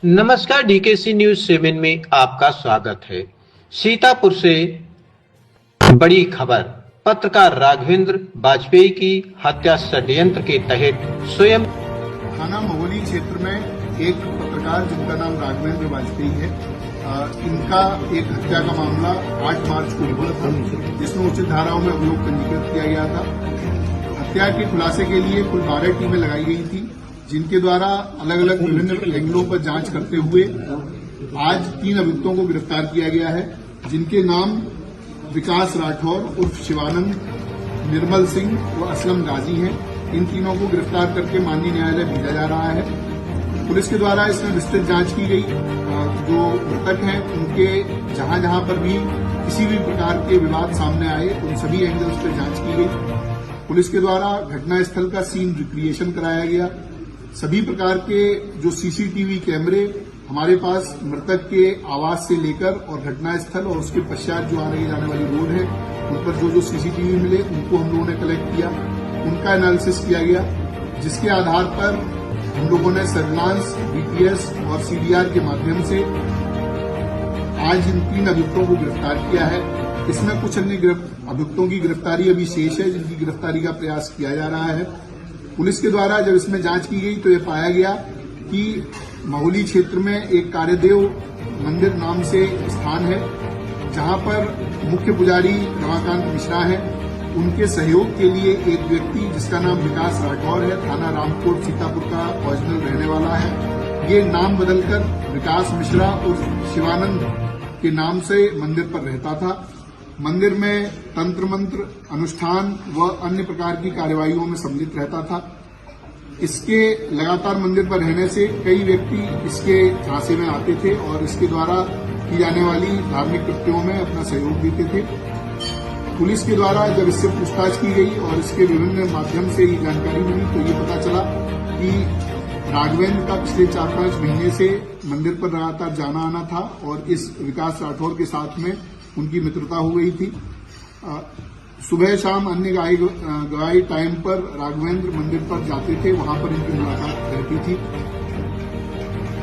नमस्कार, DKC news 7 में आपका स्वागत है। सीतापुर से बड़ी खबर। पत्रकार राघवेंद्र वाजपेयी की हत्या षड्यंत्र के तहत स्वयं थाना महोली क्षेत्र में एक पत्रकार जिनका नाम राघवेंद्र वाजपेयी है, इनका एक हत्या का मामला 8 मार्च को हुआ था, जिसमें उचित धाराओं में अभियोग पंजीकृत किया गया था। हत्या के खुलासे के लिए कुल 12 टीमें लगाई गई थी, जिनके द्वारा अलग अलग विभिन्न एंगलों पर जांच करते हुए आज 3 अभियुक्तों को गिरफ्तार किया गया है, जिनके नाम विकास राठौर उर्फ शिवानंद, निर्मल सिंह व असलम गाजी हैं। इन तीनों को गिरफ्तार करके माननीय न्यायालय भेजा जा रहा है। पुलिस के द्वारा इसमें विस्तृत जांच की गई। जो मृतक हैं उनके जहां जहां पर भी किसी भी प्रकार के विवाद सामने आए, उन सभी एंगल्स पर जांच की गई। पुलिस के द्वारा घटनास्थल का सीन रिक्रिएशन कराया गया। सभी प्रकार के जो सीसीटीवी कैमरे हमारे पास मृतक के आवास से लेकर और घटनास्थल और उसके पश्चात जो आने जाने वाली रोड है, उन पर जो सीसीटीवी मिले उनको हम लोगों ने कलेक्ट किया, उनका एनालिसिस किया गया, जिसके आधार पर हम लोगों ने सर्विलांस, बीटीएस और सीडीआर के माध्यम से आज इन 3 अभियुक्तों को गिरफ्तार किया है। इसमें कुछ अन्य अभियुक्तों की गिरफ्तारी अभी शेष है, जिनकी गिरफ्तारी का प्रयास किया जा रहा है। पुलिस के द्वारा जब इसमें जांच की गई तो ये पाया गया कि महोली क्षेत्र में एक कार्यदेव मंदिर नाम से स्थान है, जहां पर मुख्य पुजारी रमाकांत मिश्रा है। उनके सहयोग के लिए एक व्यक्ति जिसका नाम विकास राठौर है, थाना रामकोट सीतापुर का ओरिजिनल रहने वाला है, ये नाम बदलकर विकास मिश्रा उर्फ शिवानंद के नाम से मंदिर पर रहता था। मंदिर में तंत्र मंत्र, अनुष्ठान व अन्य प्रकार की कार्यवाहियों में सम्मिलित रहता था। इसके लगातार मंदिर पर रहने से कई व्यक्ति इसके झांसे में आते थे और इसके द्वारा की जाने वाली धार्मिक कृत्यों में अपना सहयोग देते थे। पुलिस के द्वारा जब इससे पूछताछ की गई और इसके विभिन्न माध्यम से ये जानकारी मिली तो ये पता चला कि राघवेंद्र का पिछले 4-5 महीने से मंदिर पर लगातार जाना आना था और इस विकास राठौर के साथ में उनकी मित्रता हो गई थी। सुबह शाम अन्य गवाही टाइम पर राघवेंद्र मंदिर पर जाते थे, वहां पर इनकी मुलाकात रहती थी।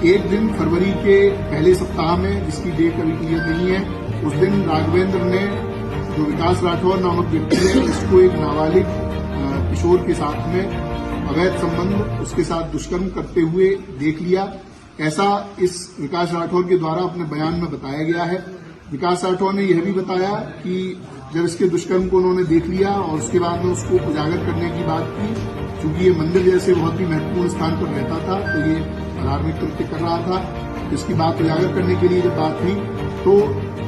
एक दिन फरवरी के पहले सप्ताह में, जिसकी डेट अभी क्लियर नहीं है, उस दिन राघवेंद्र ने जो विकास राठौर नामक व्यक्ति है, इसको एक नाबालिग किशोर के साथ में अवैध संबंध, उसके साथ दुष्कर्म करते हुए देख लिया। ऐसा इस विकास राठौर के द्वारा अपने बयान में बताया गया है। विकास राठौर ने यह भी बताया कि जब इसके दुष्कर्म को उन्होंने देख लिया और उसके बाद में उसको उजागर करने की बात की, क्योंकि ये मंदिर जैसे बहुत ही महत्वपूर्ण स्थान पर रहता था, तो ये धार्मिक कृत्य कर रहा था। इसकी बात उजागर करने के लिए जब बात हुई तो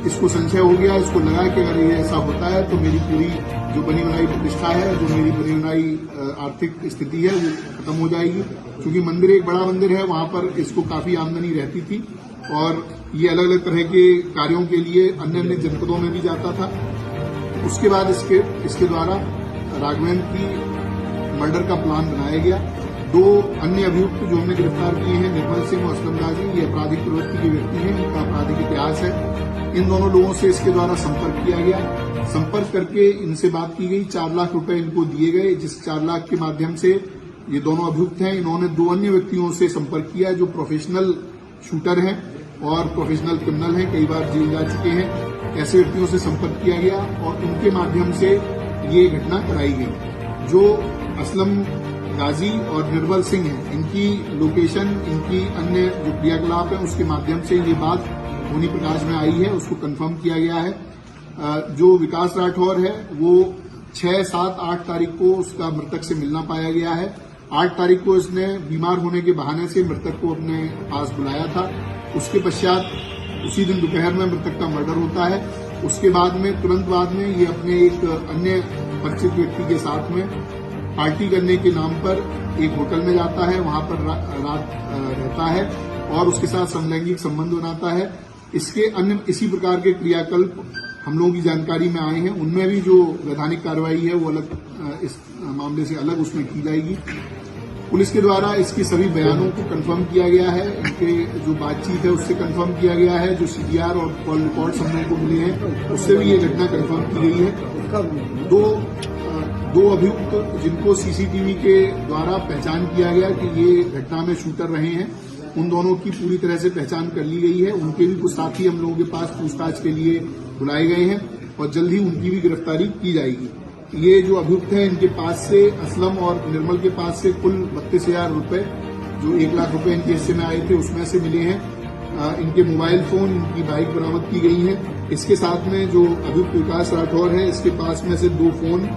इसको संशय हो गया। इसको लगा कि अगर ये ऐसा होता है तो मेरी पूरी जो बनी बनाई प्रतिष्ठा है, जो मेरी बनी बनाई आर्थिक स्थिति है, वो खत्म हो जाएगी। क्योंकि मंदिर एक बड़ा मंदिर है, वहां पर इसको काफी आमदनी रहती थी और ये अलग अलग तरह के कार्यों के लिए अन्य अन्य जनपदों में भी जाता था। उसके बाद इसके द्वारा राघवेंद्र की मर्डर का प्लान बनाया गया। 2 अन्य अभियुक्त जो हमने गिरफ्तार किए हैं, निर्मल सिंह और असलम गाजी, ये आपराधिक प्रवृत्ति के व्यक्ति हैं, इनका आपराधिक इतिहास है। इन दोनों लोगों से इसके द्वारा संपर्क किया गया। संपर्क करके इनसे बात की गई, 4 लाख रुपए इनको दिए गए, जिस 4 लाख के माध्यम से ये दोनों अभियुक्त हैं, इन्होंने 2 अन्य व्यक्तियों से संपर्क किया जो प्रोफेशनल शूटर हैं और प्रोफेशनल क्रिमिनल हैं, कई बार जेल जा चुके हैं। ऐसे व्यक्तियों से संपर्क किया गया और उनके माध्यम से ये घटना कराई गई। जो असलम गाजी और निर्मल सिंह हैं, इनकी लोकेशन, इनकी अन्य जो क्रियाकलाप है, उसके माध्यम से ये बात होनी प्रकाश में आई है, उसको कंफर्म किया गया है। जो विकास राठौर है वो 6, 7, 8 तारीख को उसका मृतक से मिलना पाया गया है। 8 तारीख को इसने बीमार होने के बहाने से मृतक को अपने पास बुलाया था। उसके पश्चात उसी दिन दोपहर में मृतक का मर्डर होता है। उसके बाद में तुरंत बाद में ये अपने एक अन्य परिचित व्यक्ति के साथ में पार्टी करने के नाम पर एक होटल में जाता है, वहां पर रात रहता है और उसके साथ समलैंगिक संबंध बनाता है। इसके अन्य इसी प्रकार के क्रियाकल्प हम लोगों की जानकारी में आए हैं। उनमें भी जो वैधानिक कार्रवाई है वो अलग, इस मामले से अलग उसमें की जाएगी। पुलिस के द्वारा इसके सभी बयानों को कंफर्म किया गया है, इनके जो बातचीत है उससे कंफर्म किया गया है, जो सीडीआर और कॉल रिकॉर्ड्स हम लोगों को मिले हैं उससे भी ये घटना कंफर्म की गई है। 2 अभियुक्त जिनको सीसीटीवी के द्वारा पहचान किया गया कि ये घटना में शूटर रहे हैं, उन दोनों की पूरी तरह से पहचान कर ली गई है। उनके भी कुछ साथी हम लोगों के पास पूछताछ के लिए बुलाए गए हैं और जल्द ही उनकी भी गिरफ्तारी की जाएगी। ये जो अभियुक्त हैं, इनके पास से असलम और निर्मल के पास से कुल 32,000 रुपए, जो 1 लाख रुपए इनके हिस्से में आए थे, उसमें से मिले हैं। इनके मोबाइल फोन, इनकी बाइक बरामद की गई है। इसके साथ में जो अभियुक्त विकास राठौर है, इसके पास में से 2 फोन,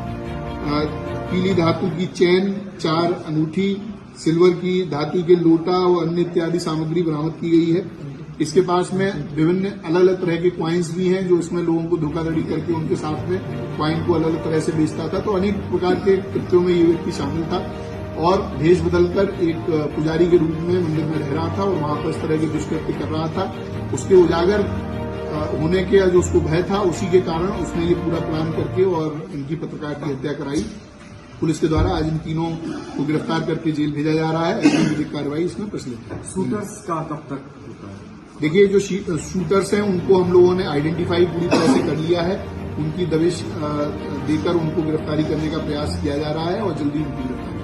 पीली धातु की चेन, 4 अंगूठी, सिल्वर की धातु के लोटा और अन्य इत्यादि सामग्री बरामद की गई है। इसके पास में विभिन्न अलग अलग तरह के क्वाइंस भी हैं, जो इसमें लोगों को धोखाधड़ी करके उनके साथ में क्वाइन को अलग अलग तरह से बेचता था। तो अनेक प्रकार के कृत्यों में ये व्यक्ति शामिल था और भेष बदलकर एक पुजारी के रूप में मंदिर में रह रहा था और वहां पर इस तरह के दुष्कृत्य कर रहा था। उसके उजागर होने के जो उसको भय था, उसी के कारण उसने ये पूरा प्लान करके और इनकी पत्रकार की हत्या कराई। पुलिस के द्वारा आज इन तीनों को गिरफ्तार करके जेल भेजा जा रहा है। ऐसी विधिक कार्रवाई इसमें प्रचलित है। शूटर्स का कब तक होता है? देखिए, जो शूटर्स हैं उनको हम लोगों ने आइडेंटिफाई पूरी तरह से कर लिया है। उनकी दबिश देकर उनको गिरफ्तारी करने का प्रयास किया जा रहा है और जल्दी उनकी गिरफ्तारी